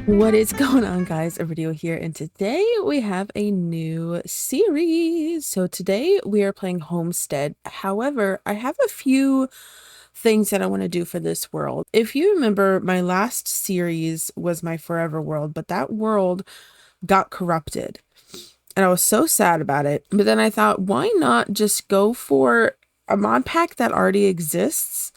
What is going on, guys? A video here, and today we have a new series. So today we are playing Homestead. However, I have a few things that I want to do for this world. If you remember, my last series was my forever world, but that world got corrupted and I was so sad about it. But then I thought, why not just go for a mod pack that already exists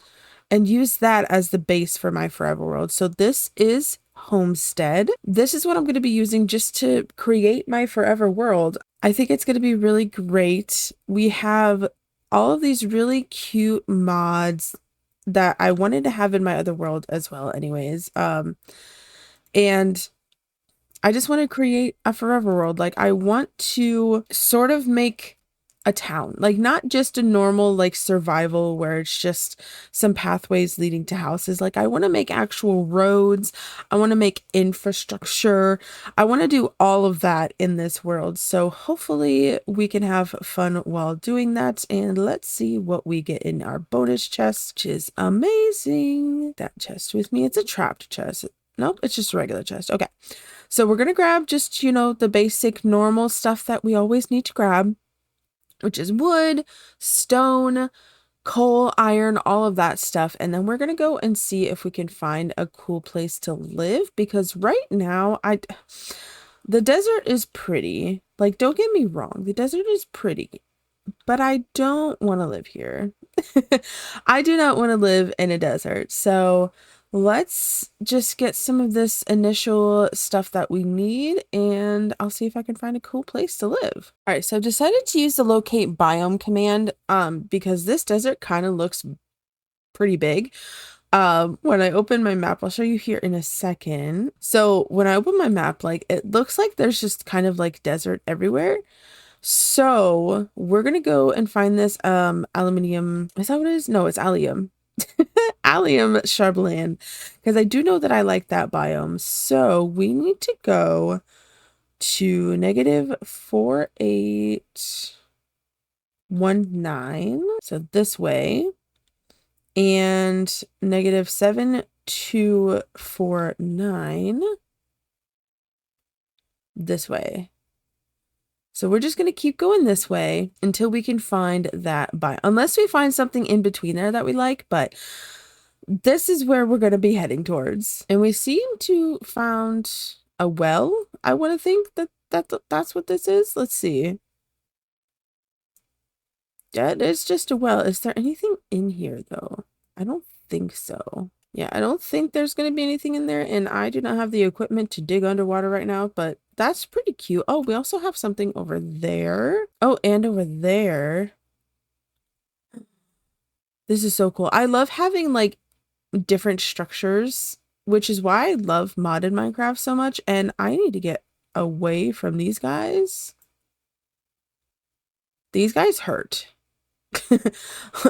and use that as the base for my forever world. So this is Homestead. This is what I'm going to be using just to create my forever world. I think it's going to be really great. We have all of these really cute mods that I wanted to have in my other world as well anyways. And I just want to create a forever world. Like, I want to sort of make a town, like not just a normal like survival where it's just some pathways leading to houses. Like, I want to make actual roads. I want to make infrastructure. I want to do all of that in this world. So hopefully we can have fun while doing that. And let's see what we get in our bonus chest, which is amazing. That chest with me, it's a trapped chest. Nope, it's just a regular chest. Okay. So we're going to grab just, the basic normal stuff that we always need to grab, which is wood, stone, coal, iron, all of that stuff. And then we're going to go and see if we can find a cool place to live, because right now the desert is pretty. Like, don't get me wrong. The desert is pretty, but I don't want to live here. I do not want to live in a desert. So let's just get some of this initial stuff that we need, and I'll see if I can find a cool place to live. All right, so I've decided to use the locate biome command because this desert kind of looks pretty big. When I open my map, I'll show you here in a second. So when I open my map, like, it looks like there's just kind of like desert everywhere. So we're gonna go and find this aluminium. Is that what it is? No, it's allium. Allium shrubland, because I do know that I like that biome. So we need to go to -4819, so this way, and -7249 this way. So we're just going to keep going this way until we can find that biome, unless we find something in between there that we like, but this is where we're going to be heading towards. And we seem to found a well. I want to think that's what this is. Let's see. Yeah, it's just a well. Is there anything in here though? I don't think so. Yeah, I don't think there's going to be anything in there, and I do not have the equipment to dig underwater right now, but that's pretty cute. Oh, we also have something over there. Oh, and over there. This is so cool. I love having like different structures, which is why I love modded Minecraft so much, and I need to get away from these guys. These guys hurt.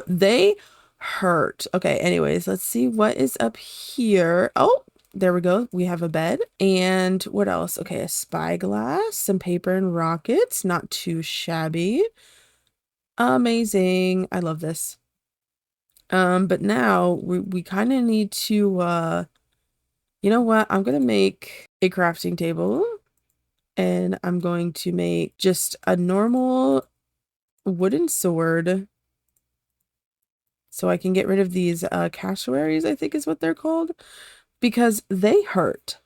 They hurt. Okay, anyways, let's see what is up here. Oh, there we go. We have a bed. And what else? Okay, a spyglass, some paper and rockets. Not too shabby. Amazing. I love this. But now we kind of need to you know what? I'm gonna make a crafting table, and I'm going to make just a normal wooden sword, so I can get rid of these cassowaries, I think is what they're called, because they hurt.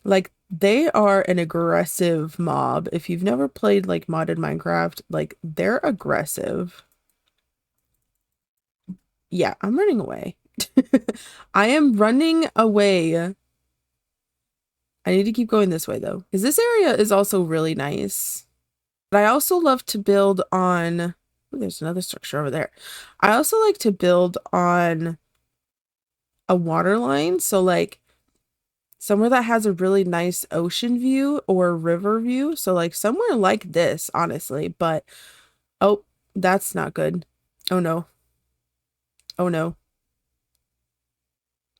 Like, they are an aggressive mob. If you've never played like modded Minecraft, like, they're aggressive. Yeah, I'm running away. I am running away. I need to keep going this way though, because this area is also really nice. But I also love to build on, ooh, there's another structure over there. I also like to build on a water line. So like somewhere that has a really nice ocean view or river view. So like somewhere like this, honestly. But oh, that's not good. Oh no. Oh no.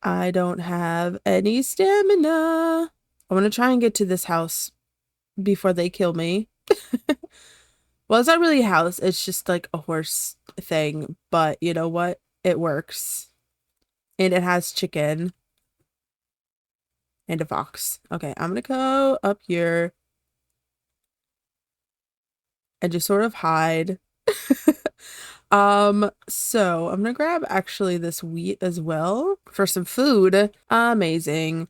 I don't have any stamina. I want to try and get to this house before they kill me. Well, it's not really a house. It's just like a horse thing. But you know what? It works. And it has chicken. And a fox. Okay, I'm gonna go up here and just sort of hide. So I'm gonna grab actually this wheat as well for some food. Amazing.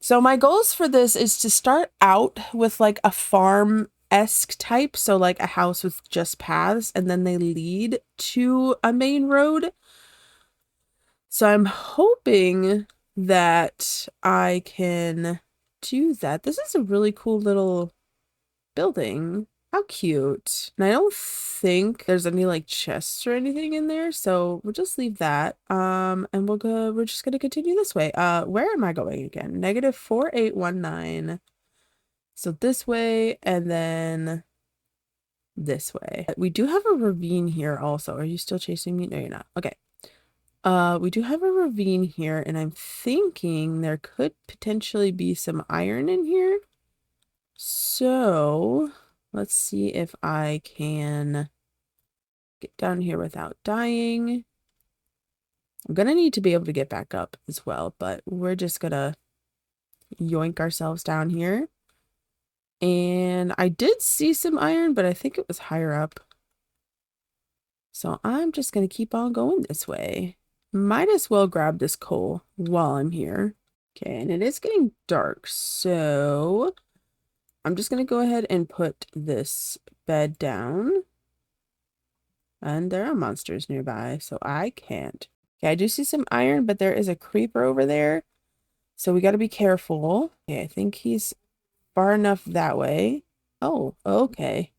So my goals for this is to start out with like a farm-esque type, so like a house with just paths, and then they lead to a main road. So I'm hoping that I can do that. This is a really cool little building. How cute. And I don't think there's any like chests or anything in there, so we'll just leave that. And we're just gonna continue this way. Where am I going again? -4819. So this way and then this way. We do have a ravine here also. Are you still chasing me? No, you're not. Okay. We do have a ravine here, and I'm thinking there could potentially be some iron in here. So let's see if I can get down here without dying. I'm gonna need to be able to get back up as well, but we're just gonna yoink ourselves down here. And I did see some iron, but I think it was higher up. So I'm just gonna keep on going this way. Might as well grab this coal while I'm here. Okay, and it is getting dark, so I'm just gonna go ahead and put this bed down. And there are monsters nearby, so I can't. Okay, I do see some iron, but there is a creeper over there. So we got to be careful. Okay, I think he's far enough that way. Oh, okay.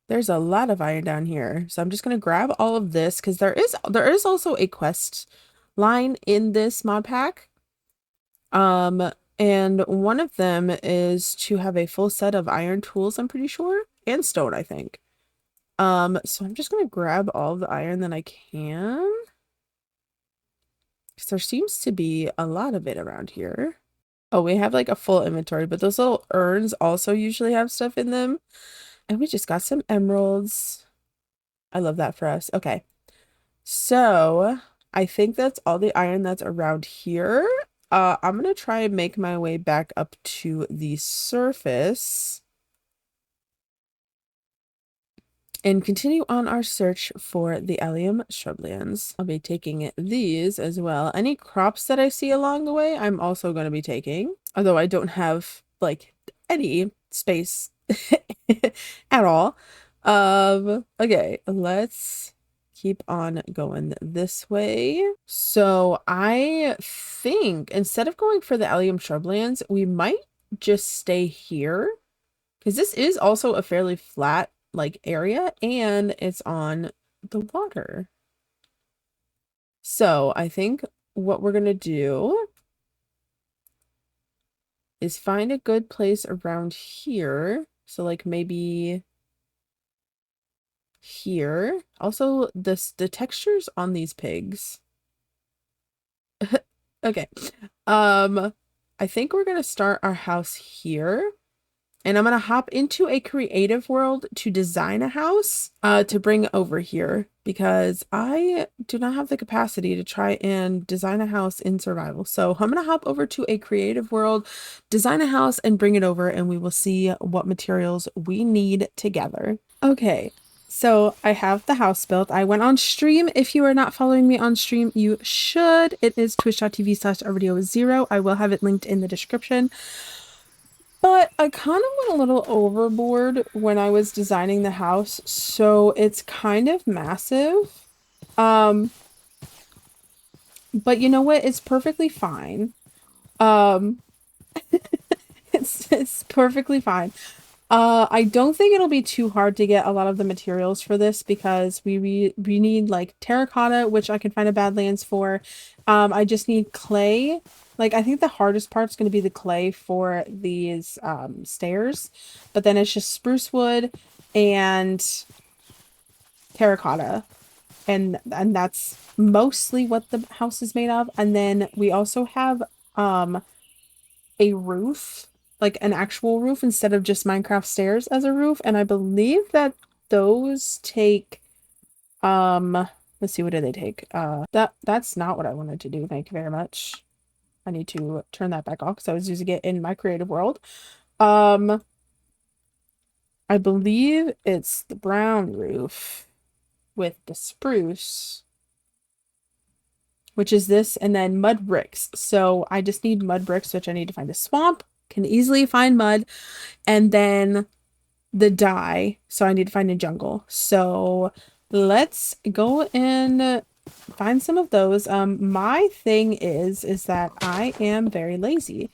There's a lot of iron down here. So I'm just going to grab all of this because there is also a quest line in this mod pack. And one of them is to have a full set of iron tools, I'm pretty sure, and stone, I think. So I'm just gonna grab all the iron that I can. Because there seems to be a lot of it around here. Oh, we have like a full inventory, but those little urns also usually have stuff in them. And we just got some emeralds. I love that for us. Okay. So I think that's all the iron that's around here. I'm gonna try and make my way back up to the surface and continue on our search for the allium shrublands. I'll be taking these as well. Any crops that I see along the way, I'm also going to be taking, although I don't have like any space at all. Okay, let's keep on going this way. So I think instead of going for the allium shrublands, we might just stay here because this is also a fairly flat like area and it's on the water. So I think what we're gonna do is find a good place around here. So like maybe here. Also the textures on these pigs. Okay. I think we're gonna start our house here. And I'm going to hop into a creative world to design a house to bring over here because I do not have the capacity to try and design a house in survival. So I'm going to hop over to a creative world, design a house and bring it over and we will see what materials we need together. Okay. So I have the house built. I went on stream. If you are not following me on stream, you should. It is twitch.tv/ourvideo0. I will have it linked in the description. But I kind of went a little overboard when I was designing the house, so it's kind of massive. But you know what? It's perfectly fine. Um, it's perfectly fine. I don't think it'll be too hard to get a lot of the materials for this because we need like terracotta, which I can find a Badlands for. I just need clay. Like I think the hardest part's going to be the clay for these stairs, but then it's just spruce wood and terracotta, and that's mostly what the house is made of. And then we also have a roof, like an actual roof instead of just Minecraft stairs as a roof. And I believe that those take Let's see, what do they take? That's not what I wanted to do. Thank you very much. I need to turn that back off because I was using it in my creative world. Um, I believe it's the brown roof with the spruce, which is this, and then mud bricks. So I just need mud bricks, which I need to find a swamp. Can easily find mud, and then the dye. So I need to find a jungle. So let's go and find some of those. My thing is that I am very lazy.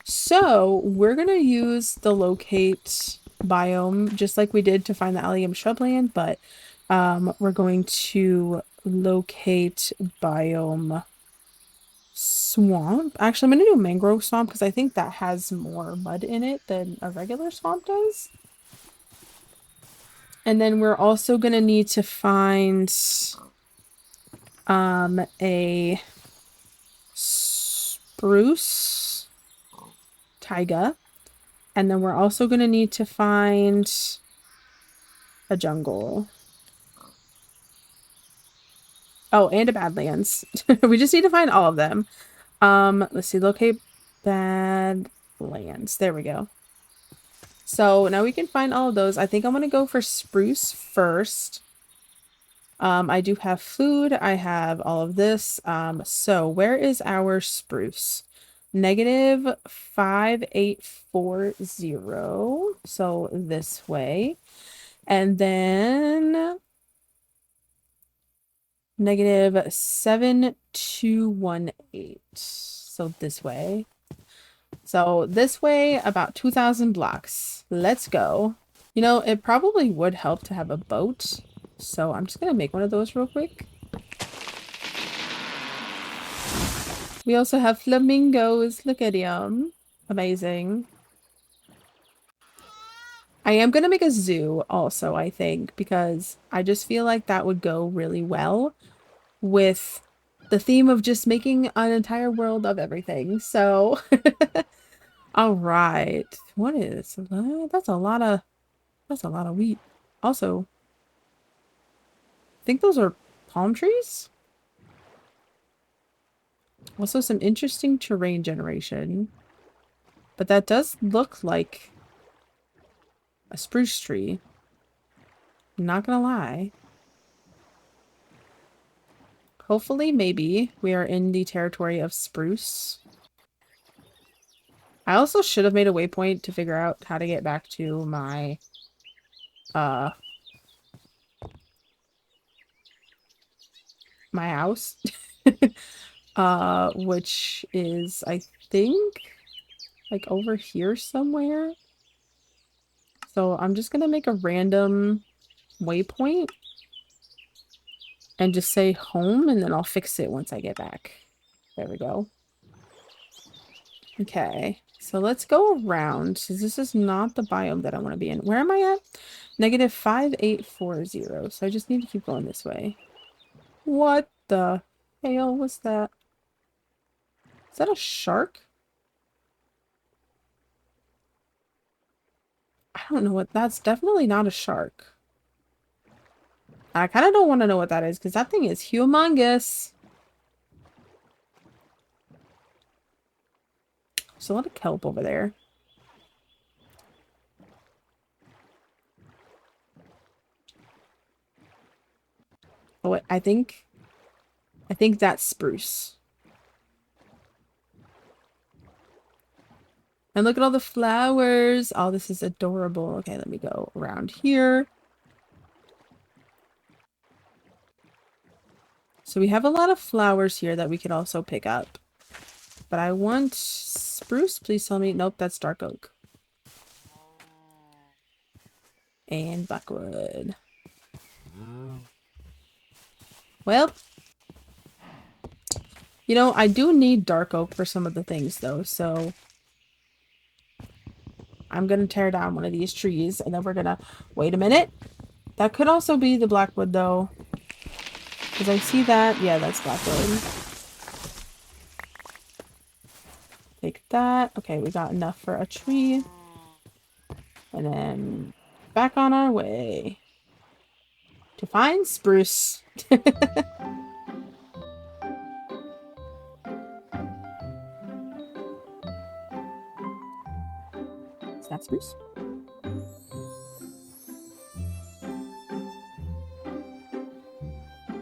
So we're gonna use the locate biome just like we did to find the allium shrubland, but we're going to locate biome swamp. Actually, I'm gonna do mangrove swamp because I think that has more mud in it than a regular swamp does. And then we're also gonna need to find a spruce taiga. And then we're also gonna need to find a jungle. Oh, and a badlands. We just need to find all of them. Let's see, locate badlands. There we go. So now we can find all of those. I think I'm gonna go for spruce first. I do have food. I have all of this. So where is our spruce? -5840. So this way. And then -7218. So this way. So this way, about 2,000 blocks. Let's go. You know, it probably would help to have a boat. So I'm just going to make one of those real quick. We also have flamingos. Look at them. Amazing. I am going to make a zoo also, I think, because I just feel like that would go really well with the theme of just making an entire world of everything. So, all right. What is that? That's a lot of wheat. Also, I think those are palm trees. Also some interesting terrain generation. But that does look like a spruce tree. I'm not gonna lie. Hopefully, maybe, we are in the territory of spruce. I also should have made a waypoint to figure out how to get back to my, my house. Which is, I think, like over here somewhere. So I'm just gonna make a random waypoint and just say home, and then I'll fix it once I get back. There we go. Okay, so let's go around. So this is not the biome that I want to be in. Where am I at? -5840. So I just need to keep going this way. What the hell was that? Is that a shark? I don't know what that's definitely not a shark. I kind of don't want to know what that is because that thing is humongous. There's a lot of kelp over there. Oh, wait, I think that's spruce. And look at all the flowers. Oh, this is adorable. Okay, let me go around here. So we have a lot of flowers here that we could also pick up. But I want spruce. Please tell me. Nope, that's dark oak. And blackwood. Well, you know, I do need dark oak for some of the things though, so I'm gonna tear down one of these trees and then we're gonna wait a minute. That could also be the blackwood though. Because I see that. Yeah, that's blackwood. Take that. Okay, we got enough for a tree. And then back on our way. to find spruce. Is that spruce?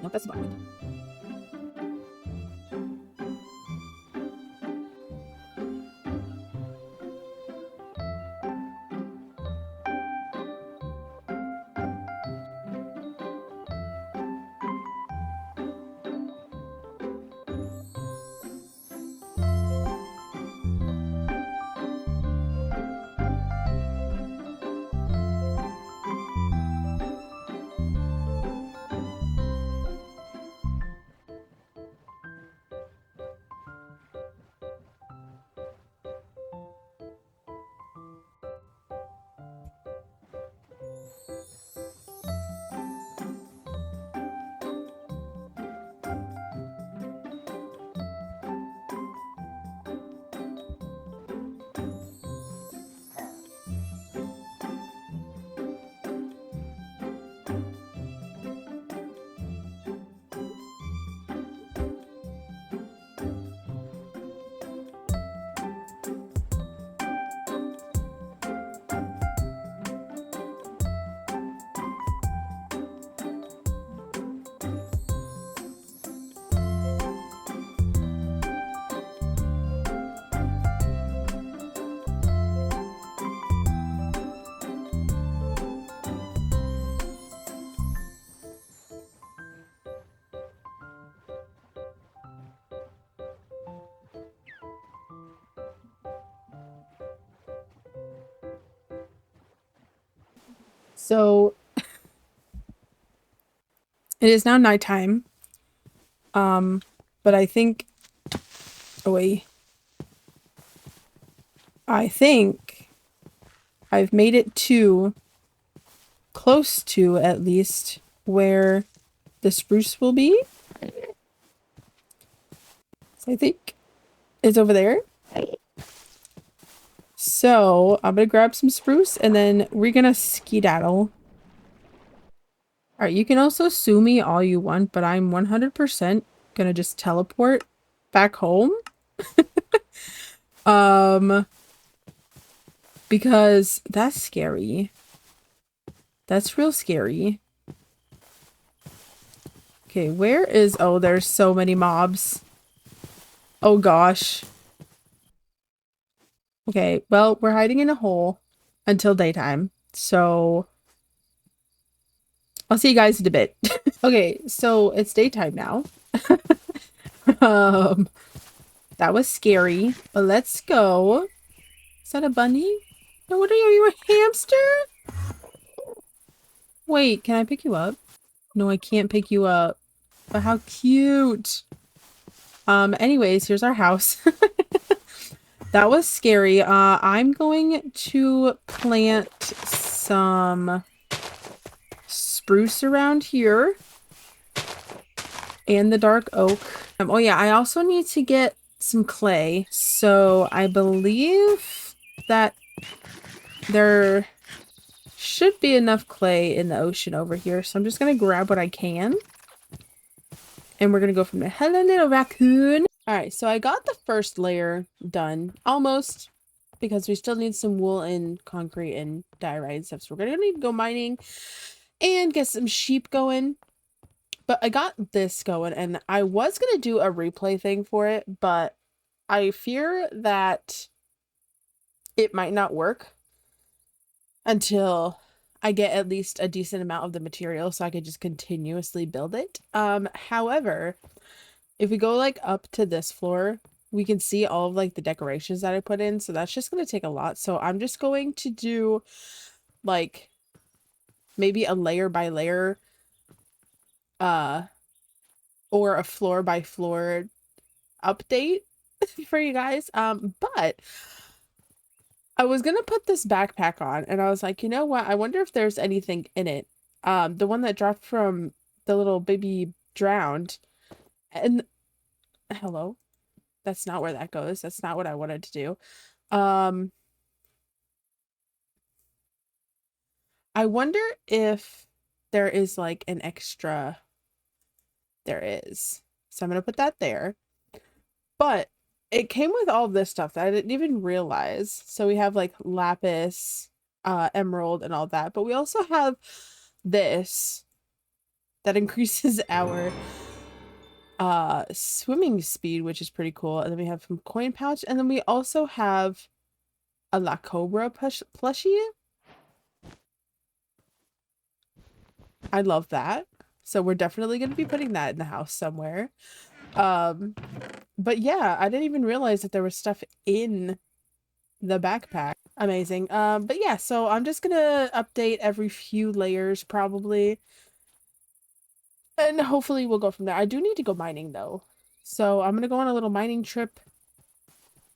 Nope, that's about it. So it is now nighttime. But I think, oh wait, I think I've made it to close to at least where the spruce will be. So I think it's over there. So I'm gonna grab some spruce and then we're gonna skedaddle. All right, you can also sue me all you want, but I'm 100% gonna just teleport back home. Because that's scary. That's real scary. Okay, where is... Oh, there's so many mobs. Oh gosh. Okay, well, we're hiding in a hole until daytime. So I'll see you guys in a bit. Okay, so it's daytime now. Um, that was scary, but let's go. Is that a bunny? No, what are you? Are you a hamster? Wait, can I pick you up? No, I can't pick you up. But how cute. Anyways, here's our house. That was scary. I'm going to plant some spruce around here and the dark oak. Oh yeah, I also need to get some clay. So I believe that there should be enough clay in the ocean over here. So I'm just gonna grab what I can. And we're gonna go from there. Hello, little raccoon. All right, so I got the first layer done, almost, because we still need some wool and concrete and diorite and stuff. So we're gonna need to go mining and get some sheep going. But I got this going, and I was gonna do a replay thing for it, but I fear that it might not work until I get at least a decent amount of the material so I could just continuously build it. However, if we go like up to this floor, we can see all of like the decorations that I put in. So that's just going to take a lot. So I'm just going to do like maybe a layer by layer, or a floor by floor update for you guys. But I was going to put this backpack on and I was like, you know what? I wonder if there's anything in it. The one that dropped from the little baby drowned. And hello. That's not where that goes. That's not what I wanted to do. I wonder if there is like an extra, there is. So I'm going to put that there. But it came with all this stuff that I didn't even realize. So we have like lapis, emerald and all that. But we also have this that increases our swimming speed, which is pretty cool. And then we have some coin pouch, and then we also have a La Cobra plushie. I love that. So we're definitely going to be putting that in the house somewhere. But yeah, I didn't even realize that there was stuff in the backpack. Amazing. But yeah, so I'm just gonna update every few layers probably. And hopefully we'll go from there. I do need to go mining though. So I'm gonna go on a little mining trip.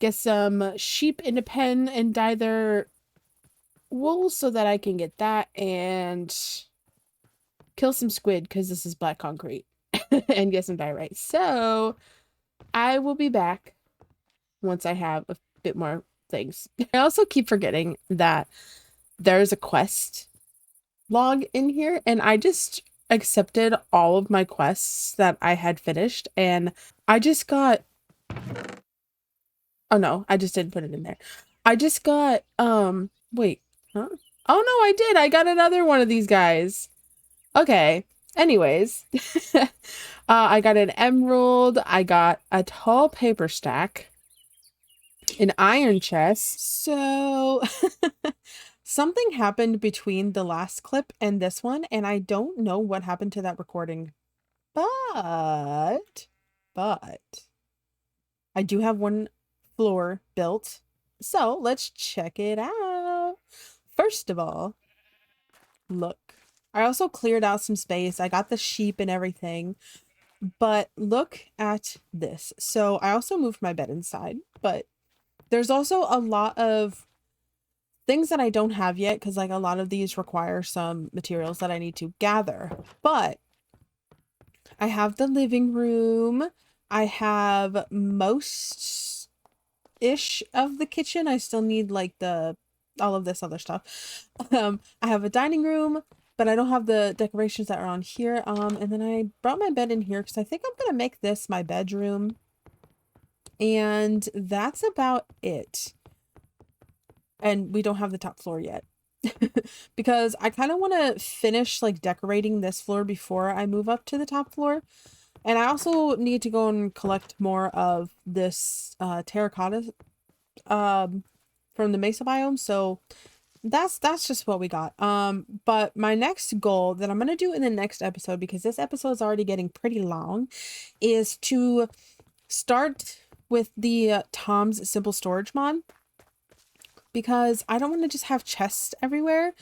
Get some sheep in a pen and dye their wool so that I can get that, and kill some squid because this is black concrete. And get some dye right. So I will be back once I have a bit more things. I also keep forgetting that there's a quest log in here, and I just accepted all of my quests that I had finished, and I just got, oh no, I just didn't put it in there. I just got wait, huh? Oh no, I did. I got another one of these guys. Okay. Anyways, I got an emerald, I got a tall paper stack, an iron chest. So something happened between the last clip and this one, and I don't know what happened to that recording. But I do have one floor built. So let's check it out. First of all, look. I also cleared out some space. I got the sheep and everything. But look at this. So I also moved my bed inside, but there's also a lot of things that I don't have yet, because like a lot of these require some materials that I need to gather. But I have the living room. I have most ish of the kitchen. I still need like all of this other stuff. I have a dining room, but I don't have the decorations that are on here. And then I brought my bed in here because I think I'm gonna make this my bedroom. And that's about it. And we don't have the top floor yet. Because I kind of want to finish like decorating this floor before I move up to the top floor. And I also need to go and collect more of this terracotta from the mesa biome. So that's just what we got. But my next goal that I'm gonna do in the next episode, because this episode is already getting pretty long, is to start with the Tom's Simple Storage mod, because I don't want to just have chests everywhere,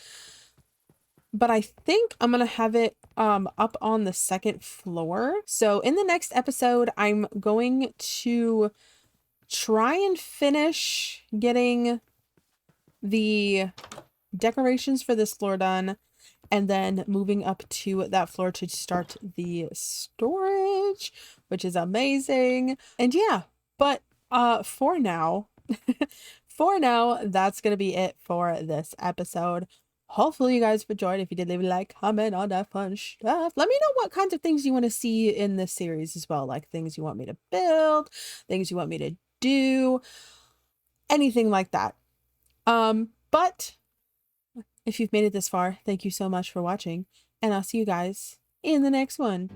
but I think I'm gonna have it up on the second floor. So in the next episode, I'm going to try and finish getting the decorations for this floor done, and then moving up to that floor to start the storage, which is amazing. And yeah, but for now that's gonna be it for this episode. Hopefully you guys enjoyed. If you did, leave a like, comment, all that fun stuff. Let me know what kinds of things you want to see in this series as well, like things you want me to build, things you want me to do, anything like that. But if you've made it this far, thank you so much for watching, and I'll see you guys in the next one.